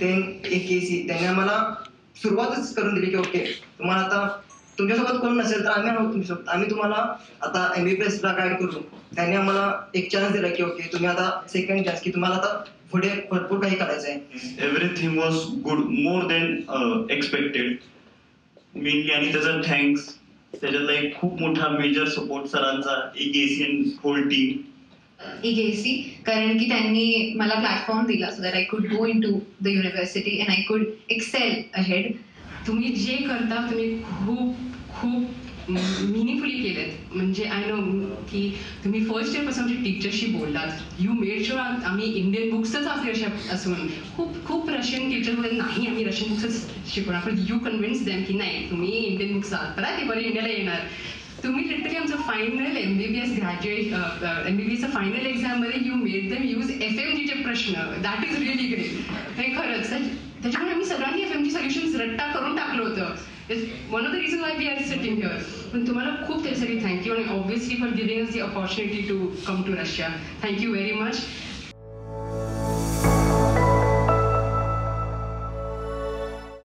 एक एसी त्यांनी आम्हाला सुरुवातच करून दिली की ओके तुम्हाला आता तुमच्यासोबत कोण नसेल तर आम्ही आहोत तुमच्यासोबत, आम्ही तुम्हाला आता MBBS ला गाईड करू. त्यांनी आम्हाला एक चान्स दिला की ओके तुम्ही आता सेकंड चान्स की तुम्हाला आता पुढे भरपूर काही करायचं आहे. Everything was good, more than expected mainly. आणि त्याचा थँक्स त्याच्यातला एक खूप मोठा मेजर सपोर्ट सरांचा, एक एशियन होल टीम. EJC कारण की त्यांनी मला प्लॅटफॉर्म दिला so that I could go into the university and I could excel ahead. तुम्ही जे करता तुम्ही खूप खूप मिनिंगफुली केलेत. म्हणजे आय नो की तुम्ही फर्स्ट इयरपासून आमच्या टीचरशी बोललात. यू मेड शुअर आम्ही इंडियन बुक्सच असे असून खूप खूप रशियन टीचर बोलत नाही आम्ही रशियन बुक्सच शिकवणार, पण यू कन्व्हिन्स दॅम की नाही तुम्ही इंडियन बुक्स वापरा ते बरं इंडियाला येणार. तुम्ही लिटरली आमचं फायनल MBBS ग्रॅज्युएट MBBSचं फायनल एक्झाममध्ये यू मेड देम यूज FMGचे प्रश्न. That is really great. हे खरंच त्याच्यामुळे आम्ही सगळ्यांनी FMG सोल्युशन्स रट्टा करून टाकलं होतं. One of the reason why we are sitting here. पण तुम्हाला खूप त्यासाठी थँक्यू आणि obviously for giving us the opportunity to come to Russia. Thank you very much.